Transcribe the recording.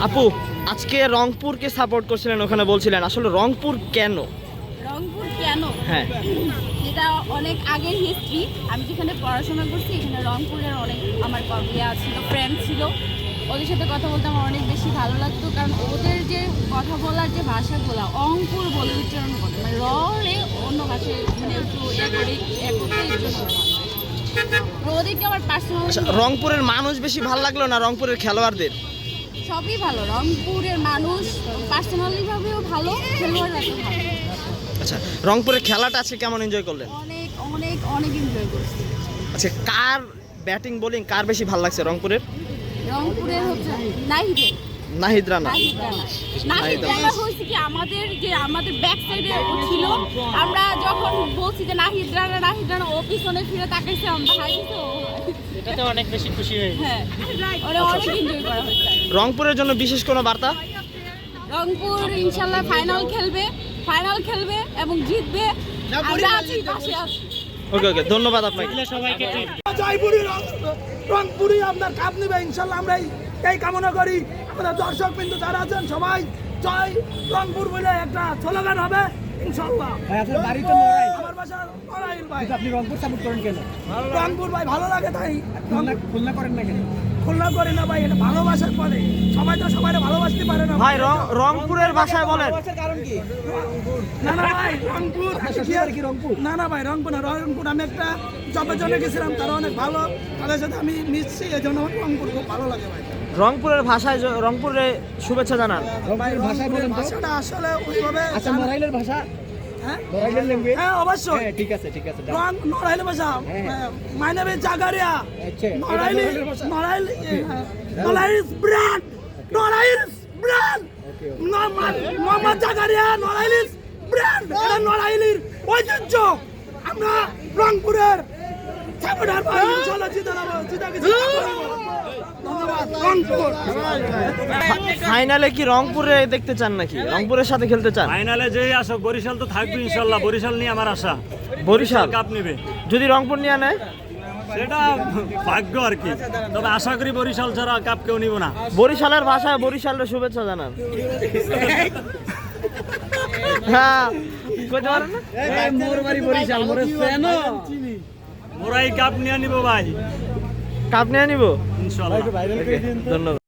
আপু আজকে রংপুরকে সাপোর্ট করছিলেন, ওখানে বলছিলেন আসলে রংপুর কেন? রংপুর কেন? হ্যাঁ, এটা অনেক আগের হিস্ট্রি। আমি যেখানে পড়াশোনা করছি এখানে রংপুরের অনেক আমার ছিল, ফ্রেন্ড ছিল, ওদের সাথে কথা বলতে আমার অনেক বেশি ভালো লাগতো। কারণ ওদের যে কথা বলার যে ভাষাগুলো অঙ্কুর বলে উচ্চারণ করতো, মানে রে অন্য ভাষায় মানে একটু ওদেরকে আমার পার্সোনাল। রংপুরের মানুষ বেশি ভালো লাগলো না রংপুরের খেলোয়াড়দের? সবই ভালো, রংপুরের মানুষ পার্সোনালি ভাবেও ভালো, খেলোয়াড়রা তো ভালো। আচ্ছা, রংপুরের খেলাটা আজকে কেমন এনজয় করলেন? অনেক অনেক অনেক এনজয় করছি। আচ্ছা, কার ব্যাটিং বোলিং কার বেশি ভালো লাগছে রংপুরের? রংপুরের হচ্ছে নাহিদ রানা। নাহিদ রানা হয়েছে কি আমাদের ব্যাক সাইডে ছিল, আমরা যখন বলছি যে নাহিদ রানা ও পিছনে ফিরে তাকাইছে, আমরা হাসিছি, এটাতে অনেক বেশি খুশি হয়েছে। হ্যাঁ, ওরা অনেক এনজয় করা হয়েছে। রংপুরের জন্য বিশেষ কোনো বার্তা? রংপুর ইনশাআল্লাহ ফাইনাল খেলবে এবং জিতবে। আমরা আছি, পাশে আছি। ওকে ওকে, ধন্যবাদ আপনাকে। সবাইকে জয়পুরি রংপুরি আপনার কাপ নেবে ইনশাল্লাহ, আমরা এই কামনা করি। আমাদের দর্শক বিন্দু যারা আছেন সবাই জয় রংপুর বলে একটা স্লোগান হবে ইনশাল্লাহ। আমার বাসা নড়াইল ভাই। আপনি রংপুর সাপোর্ট করেন কেন? রংপুর ভাই ভালো লাগে তাই। খুলনা করেন না কেন? খুলনা করি না ভাই, এটা ভালোবাসার পরে, সবাই তো সবাই ভালোবাসতে পারে না ভাই রংপুরের ভাষায় বলেন। কারণ কি? না না ভাই রংপুর কি রংপুর? না ভাই রংপুর না, রংপুর আমি একটা জবের জন্য গেছিলাম, তারা অনেক ভালো, তাদের সাথে আমি মিশছি, এই জন্য আমার রংপুর খুব ভালো লাগে ভাই। রংপুরের ভাষায় রংপুরে শুভেচ্ছা জানান। রংপুরের ভাষায় বলেন তো। ভাষাটা আসলে ওইভাবে। আচ্ছা, নড়াইলের ভাষা? হ্যাঁ নড়াইলের ল্যাঙ্গুয়েজ? হ্যাঁ অবশ্যই। হ্যাঁ, ঠিক আছে। নড়াইলের ভাষা মাই নেম ইজ জাগারিয়া। আচ্ছা, নড়াইল ব্র্যান্ড, মোহাম্মদ জাগারিয়া নড়াইল ব্র্যান্ড, এটা নড়াইলের ঐতিহ্য। আমরা রংপুরের সাপোর্টার ভাই, ইনশাআল্লাহ ধন্যবাদ। রংপুর ফাইনালে কি রংপুরে দেখতে চান নাকি রংপুরের সাথে খেলতে চান? ফাইনালে যেই আসো, বরিশাল তো থাকবে ইনশাল্লাহ, বরিশাল নিয়ে আমার আশা। বরিশাল কাপ নেবে যদি রংপুর নিয়ে নেয় সেটা ভাগ্য আর কি, তবে আশা করি বরিশাল ছাড়া কাপ কেউ নিব না। বরিশালের ভাষায় বরিশালের শুভেচ্ছা জানান। হ্যাঁ, কইতে পারেন না? মোর বাড়ি বরিশাল, মোরে চেনো? ওরাই কাপ নিয়ে নিব ভাই কাপ নিয়ে নিব ইনশাল্লাহ। ধন্যবাদ।